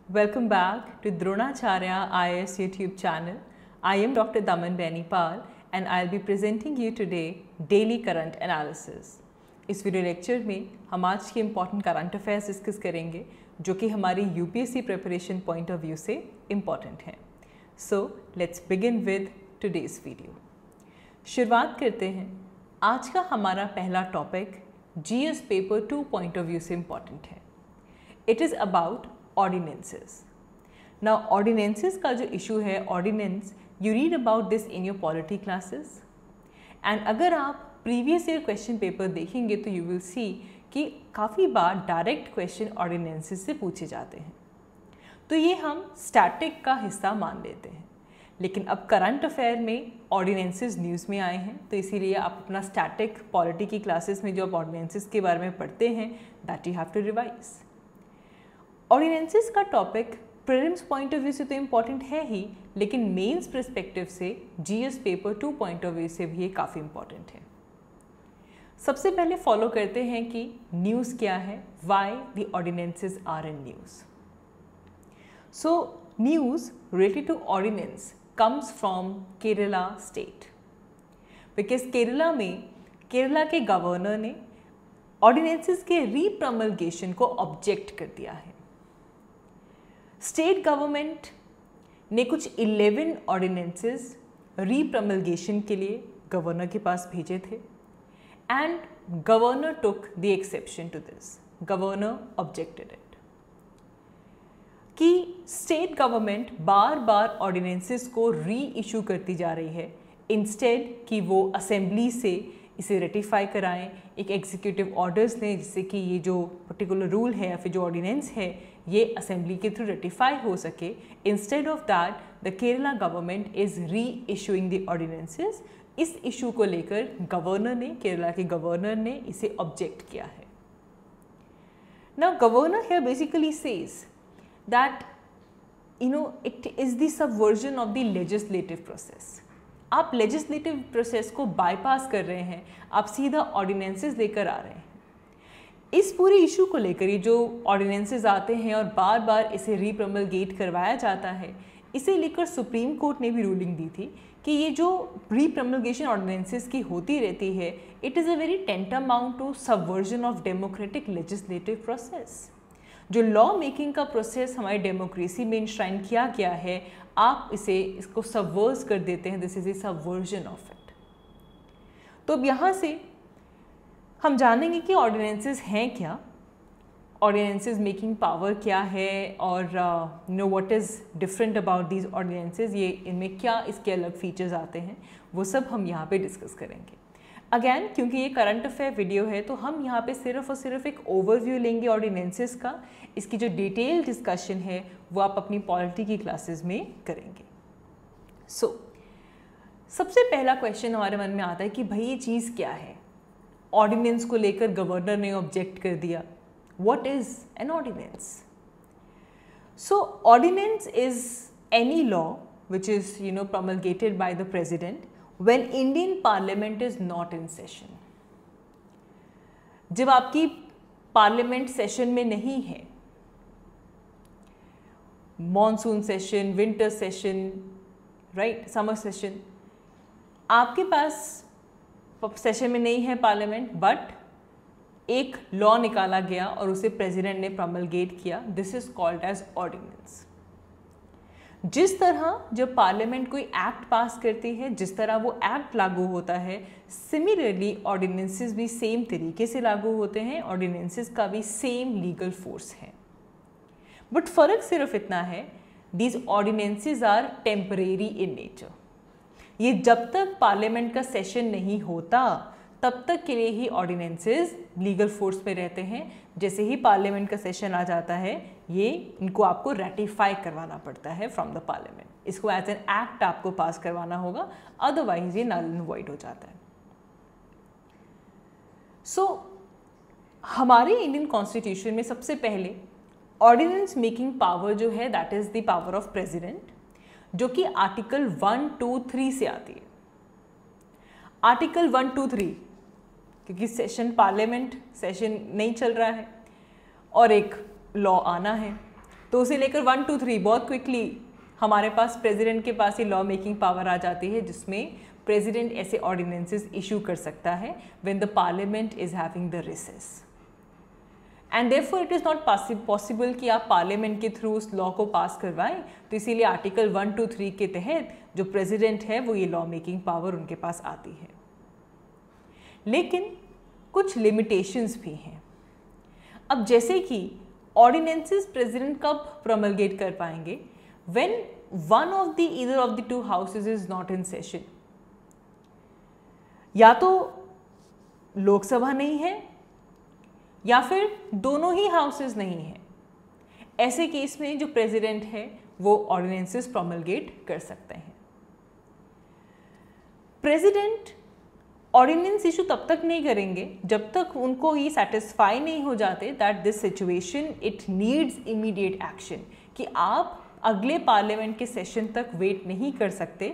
Welcome back to Dronacharya IAS YouTube channel. I am Dr. Daman Benipal and I'll be presenting you today Daily Current Analysis. इस video lecture में हम आज के important current affairs discuss करेंगे जो कि हमारी UPSC preparation point of view से इम्पॉर्टेंट हैं. So let's begin with today's video. शुरुआत करते हैं. आज का हमारा पहला topic GS paper 2 point of view से इम्पॉर्टेंट है. It is about ordinances. Now ordinances का जो इशू है, ordinance, you read about this in your polity classes and अगर आप प्रीवियस ईयर क्वेश्चन पेपर देखेंगे तो यू विल सी कि काफ़ी बार डायरेक्ट क्वेश्चन ऑर्डिनेंसेस से पूछे जाते हैं. तो ये हम स्टैटिक का हिस्सा मान लेते हैं, लेकिन अब करंट अफेयर में ऑर्डिनेंसेस न्यूज़ में आए हैं तो इसीलिए आप अपना स्टैटिक पॉलिटी की क्लासेस में जो आप ऑर्डिनेंसेस के बारे में पढ़ते हैं that you have to revise. Ordinances का topic prelims point of view से तो इम्पॉर्टेंट है ही, लेकिन मेंस पर्सपेक्टिव से GS paper 2 point of view से भी ये काफ़ी इम्पॉर्टेंट है. सबसे पहले फॉलो करते हैं कि न्यूज़ क्या है, why the ordinances are in news. So news related to ordinance comes from Kerala state, because Kerala के गवर्नर ने ऑर्डिनेंसेस के रीप्रमलगेशन को ऑब्जेक्ट कर दिया है. स्टेट गवर्नमेंट ने कुछ 11 ऑर्डिनेंसेस रीप्रमलगेशन के लिए गवर्नर के पास भेजे थे and governor took the exception to this. Governor objected it कि स्टेट गवर्नमेंट बार बार ऑर्डिनेंसेस को री इशू करती जा रही है इंस्टेड कि वो असेंबली से इसे रेटिफाई कराएं एक एग्जीक्यूटिव ऑर्डर्स ने, जिससे कि ये जो पर्टिकुलर रूल है या फिर जो ऑर्डिनेंस है ये असेंबली के थ्रू रेटिफाई हो सके. Instead of that the Kerala government is री इशूइंग द ऑर्डिनेंसेस. इस इशू को लेकर केरला के गवर्नर ने इसे ऑब्जेक्ट किया है. Now governor here basically says that it is the subversion of the legislative process. आप legislative process को bypass कर रहे हैं, आप सीधा ordinances लेकर आ रहे हैं. इस पूरे इशू को लेकर ये जो ordinances आते हैं और बार बार इसे रीप्रमलगेट करवाया जाता है, इसे लेकर सुप्रीम कोर्ट ने भी रूलिंग दी थी कि ये जो रीप्रमलगेशन ऑर्डिनेंसेस की होती रहती है it is a very tantamount to subversion of democratic legislative process. जो लॉ मेकिंग का प्रोसेस हमारी डेमोक्रेसी में इंश्राइन किया गया है, आप इसको सबवर्स कर देते हैं. This is a subversion of it. तो अब यहाँ से हम जानेंगे कि ऑर्डिनेंसेस हैं क्या, ऑर्डिनेंसेस मेकिंग पावर क्या है और what is different about these ordinances, ये इनमें क्या इसके अलग फीचर्स आते हैं, वो सब हम यहाँ पे डिस्कस करेंगे. अगैन क्योंकि ये करंट अफेयर वीडियो है तो हम यहाँ पे सिर्फ और सिर्फ एक ओवरव्यू लेंगे ऑर्डिनेंसेस का. इसकी जो डिटेल डिस्कशन है वो आप अपनी पॉलिटी की क्लासेस में करेंगे. सबसे पहला क्वेश्चन हमारे मन में आता है कि भाई ये चीज़ क्या है. ऑर्डिनेंस को लेकर गवर्नर ने ऑब्जेक्ट कर दिया. What is an ordinance? So ordinance is any law which is promulgated by the president when Indian Parliament is not in session. जब आपकी पार्लियामेंट सेशन में नहीं है, monsoon session, winter session, right, summer session, आपके पास session में नहीं है parliament, but एक लॉ निकाला गया और उसे प्रेसिडेंट ने प्रमलगेट किया. This is called as ordinance. जिस तरह जब पार्लियामेंट कोई एक्ट पास करती है, जिस तरह वो एक्ट लागू होता है, सिमिलरली ऑर्डिनेंसेस भी सेम तरीके से लागू होते हैं. ऑर्डिनेंसेस का भी सेम लीगल फोर्स है, बट फ़र्क सिर्फ इतना है, these ordinances are temporary in nature. ये जब तक पार्लियामेंट का सेशन नहीं होता तब तक के लिए ही ऑर्डिनेंसेस लीगल फोर्स पे रहते हैं. जैसे ही पार्लियामेंट का सेशन आ जाता है ये इनको आपको रेटिफाई करवाना पड़ता है फ्रॉम द पार्लियामेंट. इसको एज एन एक्ट आपको पास करवाना होगा, अदरवाइज ये नल एंड वॉइड हो जाता है. हमारे इंडियन कॉन्स्टिट्यूशन में सबसे पहले ऑर्डिनेंस मेकिंग पावर जो है that is the power of president, जो कि आर्टिकल 1, 2, 3 से आती है. आर्टिकल 1, 2, 3 क्योंकि पार्लियामेंट सेशन नहीं चल रहा है और एक लॉ आना है, तो उसे लेकर 1, 2, 3 बहुत क्विकली हमारे पास प्रेसिडेंट के पास ये लॉ मेकिंग पावर आ जाती है, जिसमें प्रेसिडेंट ऐसे ऑर्डिनेंसेस इशू कर सकता है when the parliament is having the recess. And therefore it is not possible कि आप पार्लियामेंट के थ्रू उस लॉ को पास करवाएं। तो इसीलिए आर्टिकल 1, 2, 3 के तहत जो प्रेसिडेंट है वो ये लॉ मेकिंग पावर उनके पास आती है। लेकिन कुछ लिमिटेशंस भी हैं। अब जैसे कि ऑर्डिनेंसेस प्रेसिडेंट कब प्रोमलगेट कर पाएंगे? When one of the either of the two houses is not in session. या तो लोकसभा नहीं है या फिर दोनों ही हाउसेज नहीं है। ऐसे केस में जो प्रेसिडेंट है वो ऑर्डिनेंसेस प्रोमलगेट कर सकते हैं। प्रेसिडेंट ऑर्डिनेंस इशू तब तक नहीं करेंगे जब तक उनको ये सेटिस्फाई नहीं हो जाते that this situation it needs immediate action, कि आप अगले पार्लियामेंट के सेशन तक वेट नहीं कर सकते।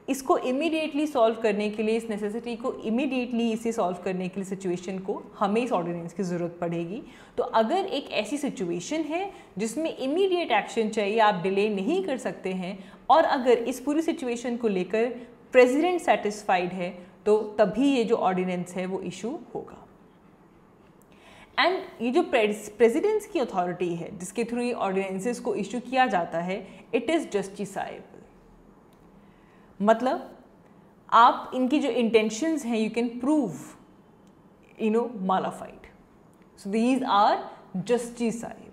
इसको इमीडिएटली सॉल्व करने के लिए, इस नेसेसिटी को इमीडिएटली इसे सॉल्व करने के लिए सिचुएशन को हमें इस ऑर्डिनेंस की ज़रूरत पड़ेगी। तो अगर एक ऐसी सिचुएशन है जिसमें इमीडिएट एक्शन चाहिए, आप डिले नहीं कर सकते हैं, और अगर इस पूरी सिचुएशन को लेकर प्रेसिडेंट सेटिस्फाइड है, तो तभी ये जो ऑर्डिनेंस है वो इशू होगा। एंड ये जो प्रेसिडेंट्स की अथॉरिटी है जिसके थ्रू ये ऑर्डिनेंसेस को इशू किया जाता है, इट इज़ जस्टिसाइबल। मतलब आप इनकी जो इंटेंशंस हैं you can prove mala fide, so these are justiciable.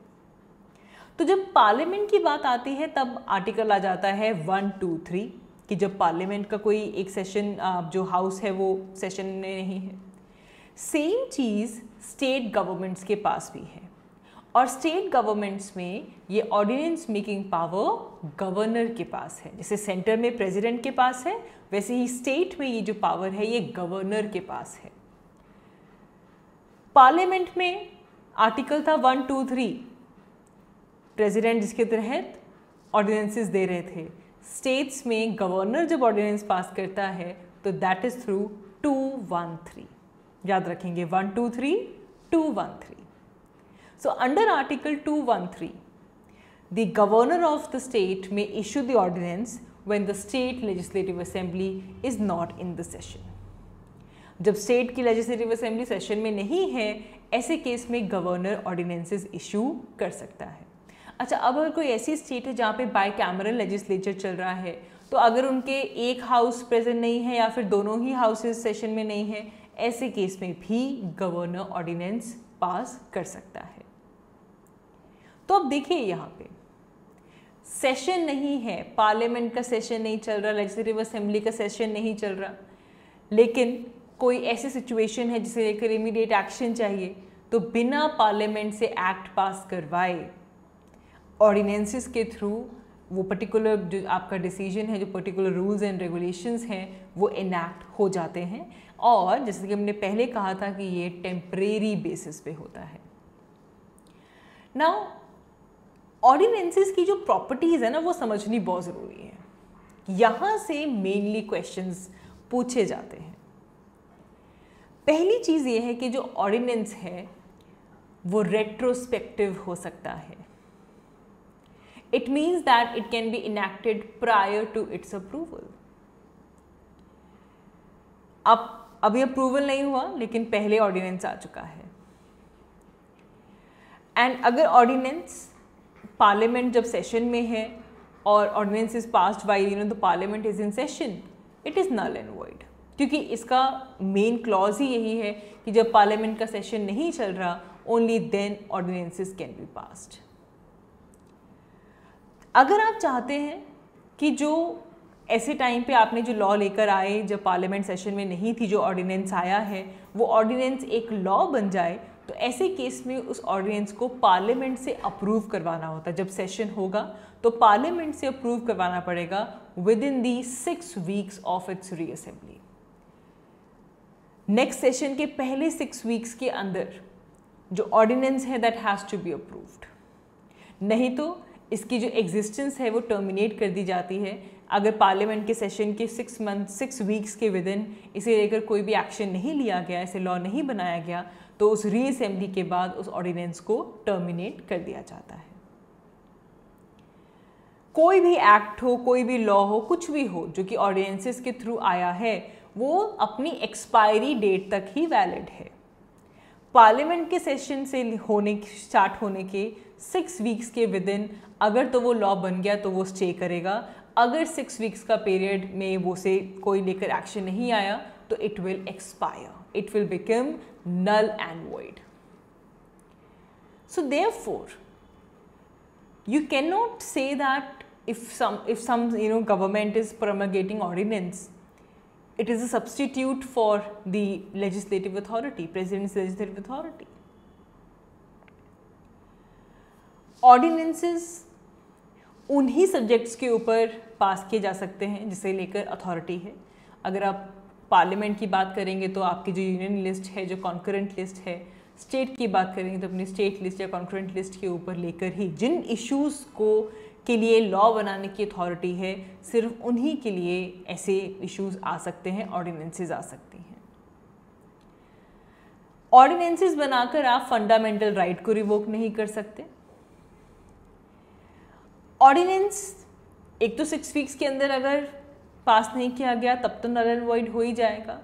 तो जब पार्लियामेंट की बात आती है तब आर्टिकल आ जाता है 1, 2, 3 कि जब पार्लियामेंट का कोई एक सेशन जो हाउस है वो सेशन में नहीं है। सेम चीज़ स्टेट गवर्नमेंट्स के पास भी है, और स्टेट गवर्नमेंट्स में ये ऑर्डिनेंस मेकिंग पावर गवर्नर के पास है। जैसे सेंटर में प्रेसिडेंट के पास है, वैसे ही स्टेट में ये जो पावर है ये गवर्नर के पास है। पार्लियामेंट में आर्टिकल था 1, 2, 3, प्रेसिडेंट जिसके तहत ऑर्डिनेंसेस दे रहे थे। स्टेट्स में गवर्नर जब ऑर्डिनेंस पास करता है तो दैट इज थ्रू 2, 1, 3। याद रखेंगे 1, 2, 3, 2, 1, 3। So under Article 213, the governor of the state may issue the ordinance when the state legislative assembly is not in the session. जब स्टेट की लेजिस्लेटिव असेंबली सेशन में नहीं है, ऐसे केस में गवर्नर ऑर्डिनेंसेस इशू कर सकता है। अच्छा, अब अगर कोई ऐसी स्टेट है जहाँ पे बाई कैमरल लेजिस्लेचर चल रहा है, तो अगर उनके एक हाउस प्रेजेंट नहीं है या फिर दोनों ही हाउसेस सेशन में नहीं है, ऐसे केस में भी गवर्नर ऑर्डिनेंस पास कर सकता है। तो अब देखिए यहाँ पे सेशन नहीं है, पार्लियामेंट का सेशन नहीं चल रहा, लेजिस्लेटिव असेंबली का सेशन नहीं चल रहा, लेकिन कोई ऐसी सिचुएशन है जिसे लेकर इमीडिएट एक्शन चाहिए, तो बिना पार्लियामेंट से एक्ट पास करवाए ऑर्डिनेंसेस के थ्रू वो पर्टिकुलर जो आपका डिसीजन है, जो पर्टिकुलर रूल्स एंड रेगुलेशंस हैं वो इनैक्ट हो जाते हैं। और जैसे कि हमने पहले कहा था कि ये टेम्परेरी बेसिस पे होता है। नाउ ऑर्डिनेंसेस की जो प्रॉपर्टीज़ है ना वो समझनी बहुत ज़रूरी है। यहाँ से मेनली क्वेश्चंस पूछे जाते हैं। पहली चीज़ ये है कि जो ऑर्डिनेंस है वो रेट्रोस्पेक्टिव हो सकता है। It means that it can be enacted prior to its approval. अब अभी अप्रूवल नहीं हुआ लेकिन पहले ऑर्डिनेंस आ चुका है। एंड अगर ऑर्डिनेंस पार्लियामेंट जब सेशन में है और ordinance is passed by the parliament is in session, it is null and void, क्योंकि इसका मेन क्लॉज ही यही है कि जब पार्लियामेंट का सेशन नहीं चल रहा, only then ordinances can be passed. अगर आप चाहते हैं कि जो ऐसे टाइम पे आपने जो लॉ लेकर आए जब पार्लियामेंट सेशन में नहीं थी, जो ऑर्डिनेंस आया है वो ऑर्डिनेंस एक लॉ बन जाए, तो ऐसे केस में उस ऑर्डिनेंस को पार्लियामेंट से अप्रूव करवाना होता है। जब सेशन होगा तो पार्लियामेंट से अप्रूव करवाना पड़ेगा within the 6 weeks of its reassembly. Next session के पहले 6 वीक्स के अंदर जो ऑर्डिनेंस है that has to be approved, नहीं तो इसकी जो एग्जिस्टेंस है वो टर्मिनेट कर दी जाती है। अगर पार्लियामेंट के सेशन के 6 वीक्स के विद इन इसे लेकर कोई भी एक्शन नहीं लिया गया, ऐसे लॉ नहीं बनाया गया, तो उस रीअसेंबली के बाद उस ऑर्डिनेंस को टर्मिनेट कर दिया जाता है। कोई भी एक्ट हो, कोई भी लॉ हो, कुछ भी हो जो कि ऑर्डिनेंसेस के थ्रू आया है, वो अपनी एक्सपायरी डेट तक ही वैलिड है। पार्लियामेंट के सेशन से स्टार्ट होने के 6 वीक्स के विद इन अगर तो वो लॉ बन गया तो वो स्टे करेगा। अगर 6 वीक्स का पीरियड में वो से कोई लेकर एक्शन नहीं आया तो it will expire, it will become null and void. So therefore, you cannot say that if some government is promulgating ordinance, it is a substitute for the legislative authority, president's legislative authority. Ordinances उन्हीं subjects के ऊपर पास किए जा सकते हैं जिसे लेकर authority है। अगर आप पार्लियामेंट की बात करेंगे तो आपकी जो यूनियन लिस्ट है, जो कॉन्करेंट लिस्ट है, स्टेट की बात करेंगे तो अपनी स्टेट लिस्ट या कॉन्करेंट लिस्ट के ऊपर लेकर ही जिन इश्यूज़ को के लिए लॉ बनाने की अथॉरिटी है, सिर्फ उन्हीं के लिए ऐसे इश्यूज़ आ सकते हैं, ऑर्डिनेंसेस आ सकती हैं। ऑर्डिनेंसेस बनाकर आप फंडामेंटल राइट को रिवोक नहीं कर सकते। ऑर्डिनेंस एक तो 6 वीक्स के अंदर अगर पास नहीं किया गया तब तो नल एंड वॉइड हो ही जाएगा।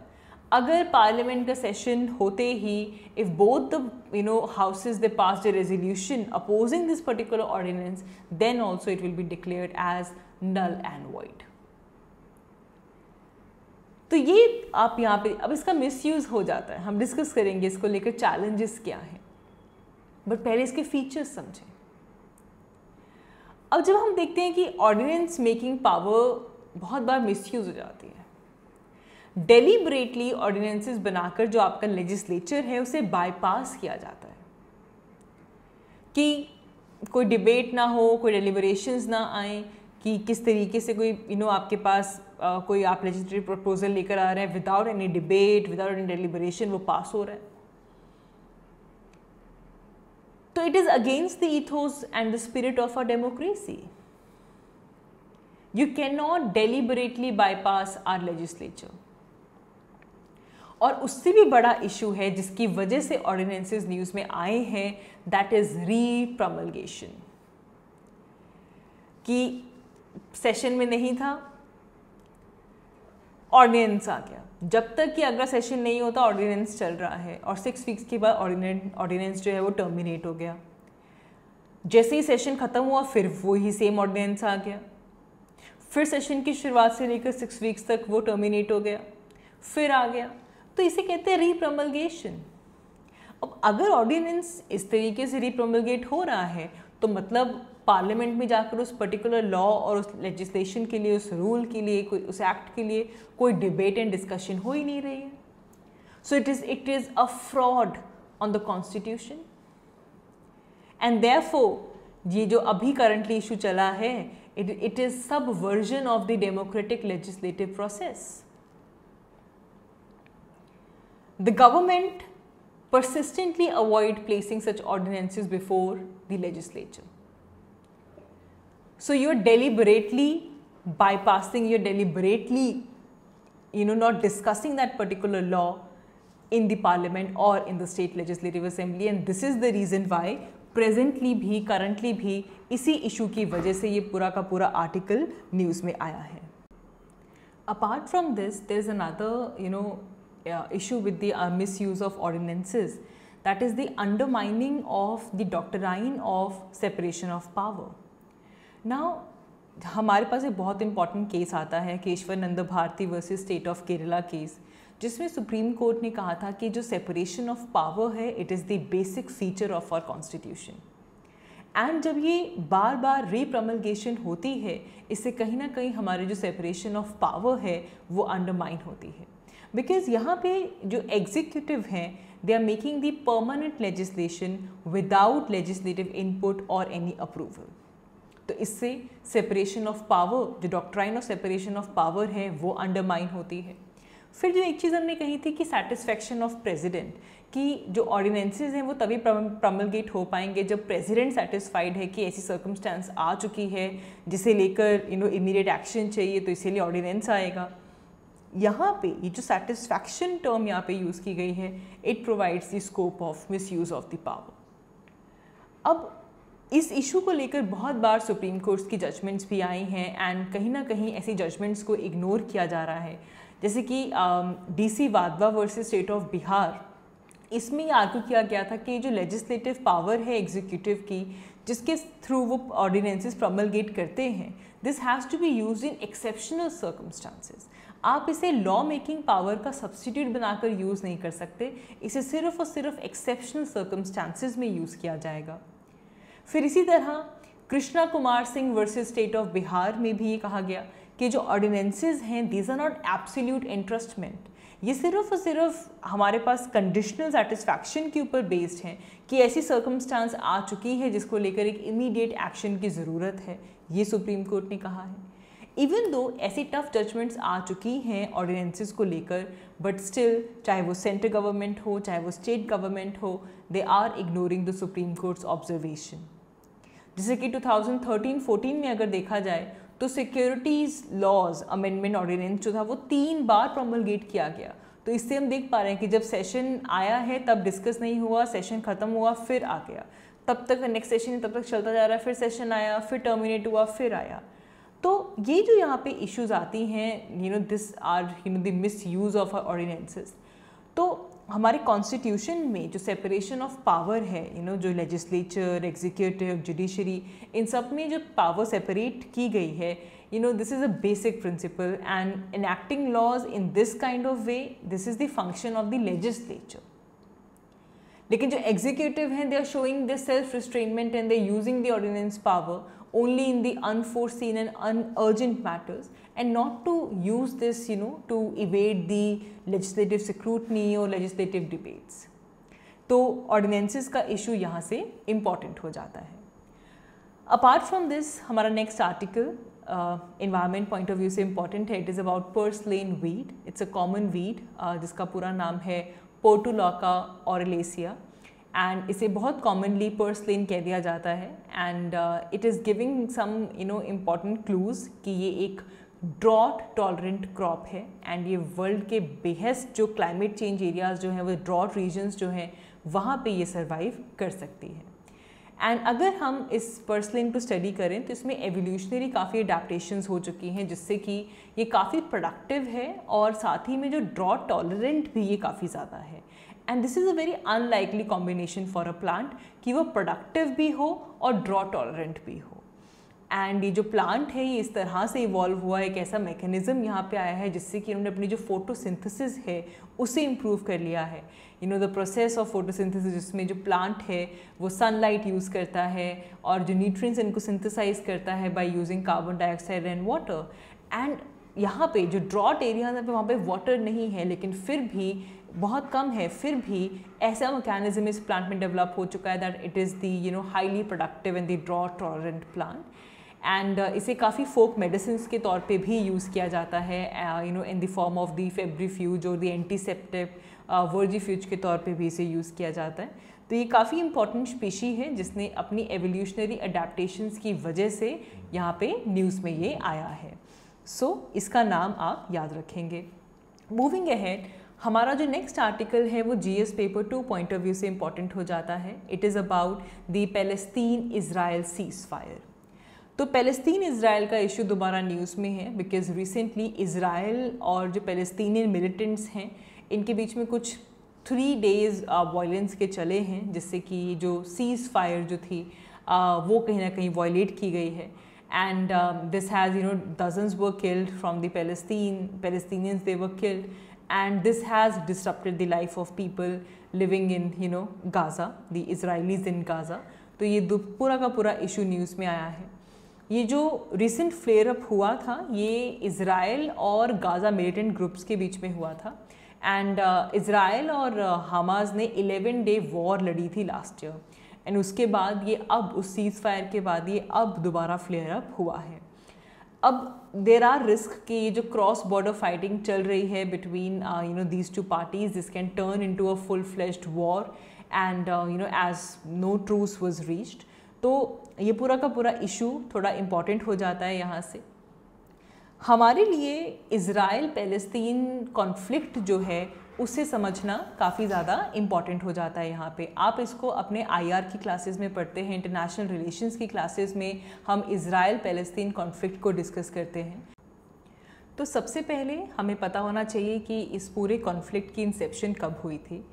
अगर पार्लियामेंट का सेशन होते ही if both the houses they pass the resolution opposing this particular ordinance, then also it will be declared as null and void. तो ये आप यहाँ पे अब इसका मिसयूज हो जाता है, हम डिस्कस करेंगे इसको लेकर चैलेंजेस क्या हैं, बट पहले इसके फीचर्स समझें। अब जब हम देखते हैं कि ऑर्डिनेंस मेकिंग पावर बहुत बार मिसयूज हो जाती है, डेलिबरेटली ऑर्डिनेंसेस बनाकर जो आपका लेजिस्लेचर है उसे बाईपास किया जाता है कि कोई डिबेट ना हो, कोई डेलिबरेशंस ना आए, कि किस तरीके से कोई आपके पास कोई आप लेजिस्लेटिव प्रपोजल लेकर आ रहे हैं without any debate, without any deliberation वो पास हो रहा है। तो it is against the ethos and the spirit of our democracy. You cannot deliberately bypass our legislature. और उससे भी बड़ा इशू है जिसकी वजह से ऑर्डिनेंसेस न्यूज में आए हैं, दैट इज री-प्रमलगेशन। कि सेशन में नहीं था, ऑर्डिनेंस आ गया, जब तक कि अगला सेशन नहीं होता ऑर्डिनेंस चल रहा है, और 6 वीक्स के बाद ऑर्डिनेंस जो है वो टर्मिनेट हो गया। जैसे ही सेशन खत्म हुआ फिर वही सेम ऑर्डिनेंस आ गया, फिर सेशन की शुरुआत से लेकर 6 वीक्स तक वो टर्मिनेट हो गया, फिर आ गया। तो इसे कहते हैं रीप्रमलगेशन। अब अगर ऑर्डिनेंस इस तरीके से रीप्रमलगेट हो रहा है तो मतलब पार्लियामेंट में जाकर उस पर्टिकुलर लॉ और उस लेजिस्लेशन के लिए, उस रूल के लिए, कोई उस एक्ट के लिए कोई डिबेट एंड डिस्कशन हो ही नहीं रही है। So it is a fraud on the constitution and therefore ये जो अभी करंटली इशू चला है, it is subversion of the democratic legislative process. The government persistently avoid placing such ordinances before the legislature. So you're deliberately bypassing, you're deliberately not discussing that particular law in the parliament or in the state legislative assembly, and this is the reason why presently भी, currently भी इसी issue की वजह से ये पूरा का पूरा आर्टिकल न्यूज़ में आया है। Apart from this there is another issue with the misuse of ordinances, that is the undermining of the doctrine of separation of power. Now हमारे पास एक बहुत इंपॉर्टेंट केस आता है, Keshavananda Bharati versus state of Kerala case, जिसमें supreme court ने कहा था कि जो सेपरेशन ऑफ पावर है it is the basic feature of our constitution. And जब ये बार बार रीप्रमलगेशन होती है, इससे कहीं ना कहीं हमारे जो सेपरेशन ऑफ पावर है वो अंडरमाइन होती है, बिकॉज यहाँ पे जो एग्जीक्यूटिव हैं they are making the permanent legislation without legislative input और एनी अप्रूवल। तो इससे सेपरेशन ऑफ पावर, जो doctrine of separation of power है वो अंडरमाइन होती है। फिर जो एक चीज़ हमने कही थी कि सेटिस्फैक्शन ऑफ प्रेसिडेंट, कि जो ऑर्डिनेंसेस हैं वो तभी प्रमलगेट हो पाएंगे जब प्रेसिडेंट सेटिस्फाइड है कि ऐसी सर्कमस्टेंस आ चुकी है जिसे लेकर इमीडिएट एक्शन चाहिए, तो इसीलिए ऑर्डिनेंस आएगा। यहाँ पे ये जो सेटिस्फैक्शन टर्म यहाँ पे यूज़ की गई है, it provides the scope of misuse of the power. अब इस इशू को लेकर बहुत बार सुप्रीम कोर्ट की जजमेंट्स भी आई हैं एंड कहीं ना कहीं ऐसी जजमेंट्स को इग्नोर किया जा रहा है, जैसे कि DC Wadhwa versus state of Bihar. इसमें आर्ग्यू किया गया था कि जो लेजिस्लेटिव पावर है एग्जीक्यूटिव की, जिसके थ्रू वो ऑर्डिनेंसेस प्रोमलगेट करते हैं, this has to be used in exceptional circumstances. आप इसे लॉ मेकिंग पावर का सब्स्टिट्यूट बनाकर यूज़ नहीं कर सकते, इसे सिर्फ और सिर्फ एक्सेप्शनल सर्कमस्टांसेस में यूज़ किया जाएगा। फिर इसी तरह Krishna Kumar Singh versus state of Bihar में भी ये कहा गया कि जो ऑर्डिनेंसेस हैं दीज आर नॉट एब्सोल्यूट इंटरेस्टमेंट, ये सिर्फ और सिर्फ हमारे पास कंडीशनल सेटिस्फैक्शन के ऊपर बेस्ड हैं कि ऐसी सर्कमस्टांस आ चुकी है जिसको लेकर एक इमीडिएट एक्शन की ज़रूरत है, ये सुप्रीम कोर्ट ने कहा है। इवन दो ऐसी टफ जजमेंट्स आ चुकी हैं ऑर्डिनेंसेस को लेकर, बट स्टिल चाहे वो सेंट्रल गवर्नमेंट हो चाहे वो स्टेट गवर्नमेंट हो, they are ignoring the supreme court's observation. जैसे कि 2013-14 में अगर देखा जाए तो सिक्योरिटीज़ लॉज अमेंडमेंट ऑर्डिनेंस जो था वो 3 बार प्रोमलगेट किया गया। तो इससे हम देख पा रहे हैं कि जब सेशन आया है तब डिस्कस नहीं हुआ, सेशन ख़त्म हुआ फिर आ गया, तब तक नेक्स्ट सेशन तब तक चलता जा रहा है, फिर सेशन आया, फिर टर्मिनेट हुआ, फिर आया। तो ये जो यहाँ पे इश्यूज आती हैं, this are the misuse of ordinances. तो हमारे कॉन्स्टिट्यूशन में जो सेपरेशन ऑफ पावर है, जो लेजिस्लेचर, एग्जीक्यूटिव, जुडिशरी, इन सब में जो पावर सेपरेट की गई है, this is a basic principle and enacting laws in this kind of way, this is the function of the legislature. लेकिन जो एग्जीक्यूटिव हैं they are showing this self restrainment and they using the ordinance power only in the unforeseen and urgent matters and not to use this to evade the legislative scrutiny or legislative debates. तो ordinances का issue यहाँ से important हो जाता है। Apart from this, हमारा next article environment point of view से important है। It is about purslane weed. It's a common weed जिसका पूरा नाम है Portulaca orilacea एंड इसे बहुत कॉमनली पर्सलेन कह दिया जाता है and it is giving some important clues कि ये एक ड्रॉट टॉलरेंट क्रॉप है एंड ये वर्ल्ड के बेहस्ट जो क्लाइमेट चेंज एरियाज़ जो हैं वो ड्रॉट रीजन्स जो हैं वहाँ पे ये सर्वाइव कर सकती है। एंड अगर हम इस पर्सलेन को स्टडी करें तो इसमें एवोल्यूशनरी काफ़ी अडेप्टेशंस हो चुकी हैं जिससे कि ये काफ़ी प्रोडक्टिव है और साथ ही में जो ड्रॉट टॉलरेंट भी ये काफ़ी ज़्यादा है। And this is a very unlikely combination for a plant कि वो प्रोडक्टिव भी हो और ड्रॉट टॉलरेंट भी हो। एंड ये जो प्लांट है ये इस तरह से इवॉल्व हुआ है, एक ऐसा मैकेनिज्म यहाँ पे आया है जिससे कि उन्होंने अपनी जो फोटोसिंथेसिस है उसे इम्प्रूव कर लिया है। द प्रोसेस ऑफ फोटोसिंथेसिस जिसमें जो प्लांट है वो सनलाइट यूज़ करता है और जो न्यूट्रिएंट्स इनको सिंथेसाइज करता है by using carbon dioxide and water. And यहाँ पे जो ड्रॉट एरियाज हैं वहाँ पे वाटर नहीं है लेकिन फिर भी बहुत कम है, फिर भी ऐसा मैकेनिज्म इस प्लांट में डेवलप हो चुका है that it is the highly productive and the drought tolerant plant. And इसे काफ़ी फोक मेडिसिन के तौर पे भी यूज़ किया जाता है in the form of the febrifuge और द एंटीसेप्टिक वर्जिफ्यूज के तौर पे भी इसे यूज़ किया जाता है। तो ये काफ़ी इंपॉर्टेंट स्पीशी है जिसने अपनी एवोल्यूशनरी अडेप्टेशंस की वजह से यहाँ पे न्यूज़ में ये आया है। सो इसका नाम आप याद रखेंगे। मूविंग अहेड, हमारा जो नेक्स्ट आर्टिकल है वो GS paper 2 point of view से इम्पॉर्टेंट हो जाता है। It is about the Palestine Israel cease fire. तो पैलेस्तीन इज़राइल का इशू दोबारा न्यूज़ में है बिकॉज रिसेंटली इज़राइल और जो पैलेस्टीनियन मिलिटेंट्स हैं इनके बीच में कुछ 3 डेज़ वायलेंस के चले हैं जिससे कि जो सीज़ फायर जो थी वो कहीं ना कहीं वायलेट की गई है। And this has dozens were killed from the Palestinians, they were killed and this has disrupted the life of people living in Gaza, the Israelis in Gaza। तो ये पूरा का पूरा इशू न्यूज़ में आया है। ये जो रिसेंट फ्लेयर अप हुआ था ये इज़राइल और गाज़ा मिलिटेंट ग्रुप्स के बीच में हुआ था एंड इज़राइल और हमास ने 11 डे वॉर लड़ी थी लास्ट ईयर एंड उसके बाद ये अब उस सीज फायर के बाद ये अब दोबारा फ्लेयर अप हुआ है। अब देर आर रिस्क कि ये जो क्रॉस बॉर्डर फाइटिंग चल रही है between these 2 parties this can turn into a full fledged war and as no truce was reached. तो ये पूरा का पूरा इशू थोड़ा इम्पॉर्टेंट हो जाता है यहाँ से। हमारे लिए इज़राइल पैलेस्तीन कॉन्फ्लिक्ट जो है उसे समझना काफ़ी ज़्यादा इम्पॉर्टेंट हो जाता है यहाँ पे। आप इसको अपने IR की क्लासेस में पढ़ते हैं, इंटरनेशनल रिलेशंस की क्लासेस में हम इज़राइल पैलेस्तीन कॉन्फ्लिक्ट को डिस्कस करते हैं। तो सबसे पहले हमें पता होना चाहिए कि इस पूरे कॉन्फ्लिक्ट की इंसेप्शन कब हुई थी।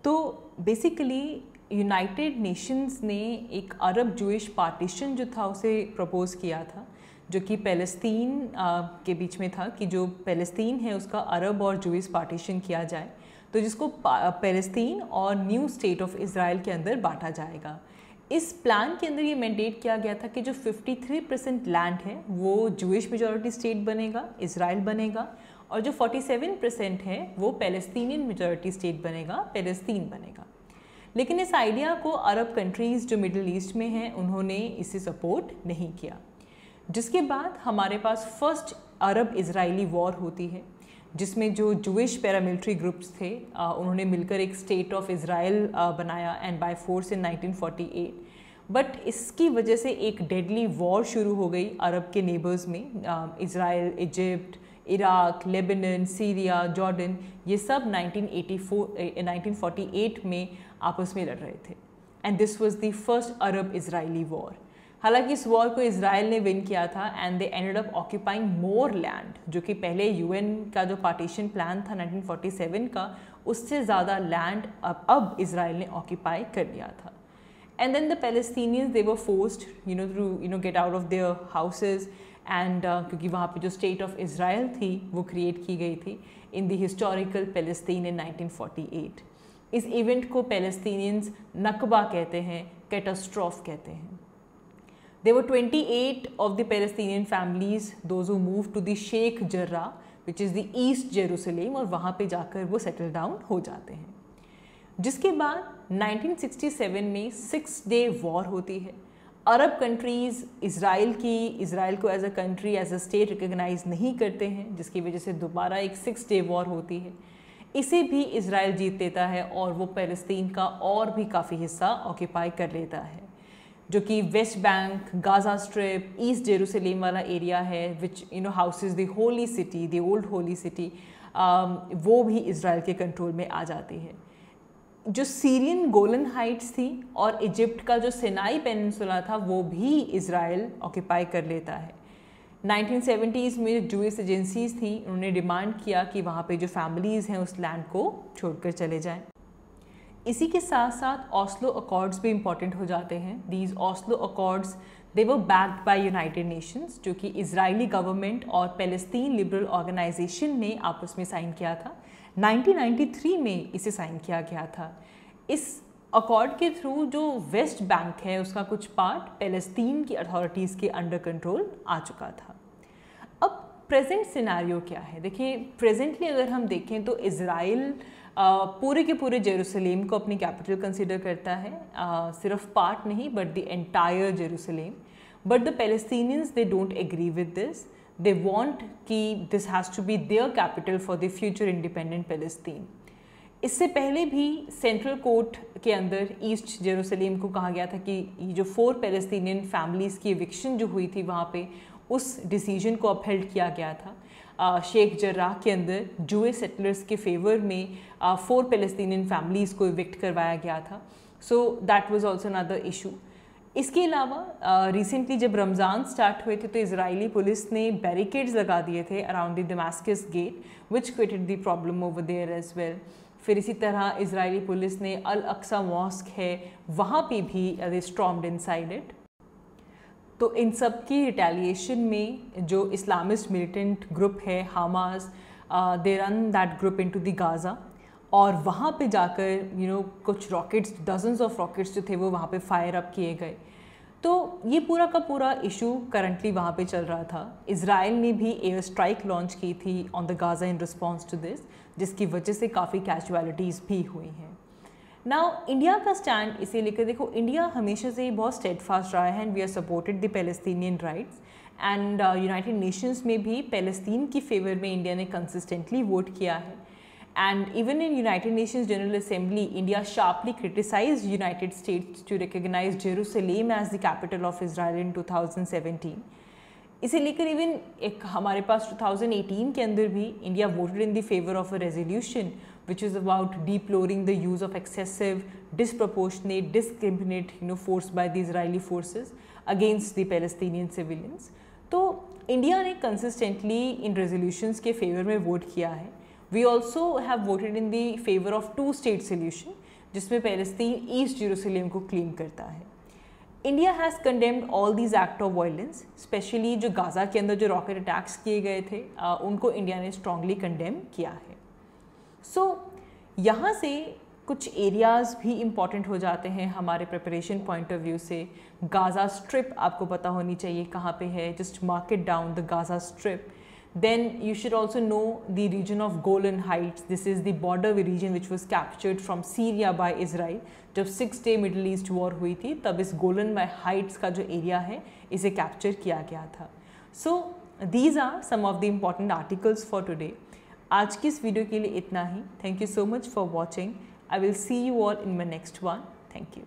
तो बेसिकली यूनाइटेड नेशंस ने एक अरब जूइश पार्टीशन जो था उसे प्रपोज़ किया था, जो कि पैलेस्तीन के बीच में था कि जो पैलेस्तीन है उसका अरब और जूइश पार्टीशन किया जाए, तो जिसको पैलेस्तीन और न्यू स्टेट ऑफ इज़राइल के अंदर बांटा जाएगा। इस प्लान के अंदर ये मैंडेट किया गया था कि जो 53% लैंड है वो जूइश मेजॉरिटी स्टेट बनेगा, इज़राइल बनेगा, और जो 47% है वो पैलेस्तीनियन मेजॉरिटी स्टेट बनेगा, पैलेस्तीन बनेगा। लेकिन इस आइडिया को अरब कंट्रीज़ जो मिडिल ईस्ट में हैं उन्होंने इसे सपोर्ट नहीं किया, जिसके बाद हमारे पास फर्स्ट अरब इज़राइली वॉर होती है, जिसमें जो जूइश पैरामिलिट्री ग्रुप्स थे उन्होंने मिलकर एक स्टेट ऑफ इज़राइल बनाया and by force in 1948। But इसकी वजह से एक डेडली वॉर शुरू हो गई अरब के नेबर्स में। Israel, Egypt, Iraq, Lebanon, Syria, Jordan, ये सब 1948 में आपस में लड़ रहे थे, and this was the first Arab Israeli war. हालांकि इस वॉर को इज़राइल ने विन किया था and they ended up occupying more land, जो कि पहले UN का जो पार्टीशन प्लान था 1947 का, उससे ज़्यादा लैंड अब इज़राइल ने ऑक्यूपाई कर लिया था। And then the Palestinians they were forced to get out of their houses, and क्योंकि वहाँ पे जो स्टेट ऑफ इज़राइल थी वो क्रिएट की गई थी इन द हिस्टोरिकल पैलेस्तीन इन 1948। इस इवेंट को पैलेस्टीनियंस नकबा कहते हैं, कैटास्ट्रॉफ कहते हैं। There were 28 of the Palestinian families, those who moved to the Sheikh Jarrah, which is the East Jerusalem, और वहाँ पे जाकर वो सेटल डाउन हो जाते हैं। जिसके बाद 1967 में 6-day वॉर होती है। अरब कंट्रीज़ इज़राइल को as a country, as a state recognise नहीं करते हैं, जिसकी वजह से दोबारा एक 6-day वॉर होती है। इसे भी इज़राइल जीत लेता है और वो पैलेस्तीन का और भी काफ़ी हिस्सा ऑक्यूपाई कर लेता है, जो कि West Bank, Gaza strip, East Jerusalem वाला एरिया है, which houses the holy city, the old holy city, वो भी इज़राइल के कंट्रोल में आ जाती है। जो सीरियन गोलन हाइट्स थी और इजिप्ट का जो सिनाई पेनिनसुला था वो भी इज़राइल ऑक्यूपाई कर लेता है। 1970s में जूइश एजेंसीज थी, उन्होंने डिमांड किया कि वहाँ पे जो फैमिलीज़ हैं उस लैंड को छोड़कर चले जाएं। इसी के साथ साथ ऑस्लो अकॉर्ड्स भी इम्पॉर्टेंट हो जाते हैं। These Oslo accords they were backed by United Nations, जो कि इजरायली गवर्नमेंट और पैलेस्तीन लिबरल ऑर्गेनाइजेशन ने आपस में साइन किया था। 1993 में इसे साइन किया गया था। इस अकॉर्ड के थ्रू जो वेस्ट बैंक है उसका कुछ पार्ट पैलेस्तीन की अथॉरिटीज़ के अंडर कंट्रोल आ चुका था। अब प्रेजेंट सिनेरियो क्या है? देखिए, प्रेजेंटली अगर हम देखें तो इज़राइल पूरे के पूरे जेरूसलेम को अपनी कैपिटल कंसिडर करता है, सिर्फ पार्ट नहीं but the entire Jerusalem. But the Palestinians they don't agree with this, they want कि this has to be their capital for the future independent Palestine. इससे पहले भी सेंट्रल कोर्ट के अंदर ईस्ट जेरूसलेम को कहा गया था कि ये जो 4 पैलेस्टीनियन फैमिलीज़ की एविक्शन जो हुई थी वहाँ पे, उस डिसीजन को अपहेल्ड किया गया था। शेख जर्राह के अंदर जूइश सेटलर्स के फेवर में 4 पैलेस्टीनियन फैमिलीज़ को इविक्ट करवाया गया था। So that was also another issue. इसके अलावा रिसेंटली जब रमज़ान स्टार्ट हुए थे तो इजरायली पुलिस ने बैरिकेड्स लगा दिए थे around the Damascus gate, which created the problem over there as well. फिर इसी तरह इजरायली पुलिस ने अल अक्सा मॉस्क है वहाँ पे भी दे स्टॉर्म्ड इनसाइड इट। तो इन सब की रिटेलिएशन में जो इस्लामिस्ट मिलिटेंट ग्रुप है Hamas, they run that group into the Gaza, और वहाँ पे जाकर कुछ रॉकेट्स, डजन्स ऑफ रॉकेट्स जो थे वो वहाँ पे फायर अप किए गए। तो ये पूरा का पूरा इशू करंटली वहाँ पे चल रहा था। इज़राइल ने भी एयर स्ट्राइक लॉन्च की थी on the Gaza in response to this, जिसकी वजह से काफ़ी कैजुअलिटीज़ भी हुई हैं। नाउ इंडिया का स्टैंड इसे लेकर देखो, इंडिया हमेशा से ही बहुत स्टेडफास्ट रहा है and we are supported the Palestinian rights, and United Nations में भी पैलेस्तीन की फेवर में इंडिया ने कंसिस्टेंटली वोट किया है। And even in United Nations General Assembly India sharply criticise United States to recognise Jerusalem as the capital of Israel in 2017। इसे लेकर even एक हमारे पास 2018 के अंदर भी India voted in the favour of a resolution which is about deploring the use of excessive, disproportionate, discriminate force by the Israeli forces against the Palestinian civilians. तो India ने consistently इन रेजोल्यूशंस के favour में vote किया है. We also have voted in the favour of 2 state solution, जिसमें Palestine East Jerusalem को claim करता है. India has condemned all these act of violence, specially जो गाज़ा के अंदर जो रॉकेट अटैक्स किए गए थे उनको इंडिया ने स्ट्रांगली कंडेम किया है. सो यहाँ से कुछ एरियाज़ भी इम्पॉर्टेंट हो जाते हैं हमारे प्रिपरेशन पॉइंट ऑफ व्यू से. गाज़ा स्ट्रिप आपको पता होनी चाहिए कहाँ पे है, just mark it down, the Gaza strip. Then you should also know the region of Golan Heights. This is the border region which was captured from Syria by Israel. जब 6-day middle east war हुई थी तब इस Golan Heights का जो area है इसे capture किया गया था. So these are some of the important articles for today. आज की इस वीडियो के लिए इतना ही. Thank you so much for watching. I will see you all in my next one. Thank you.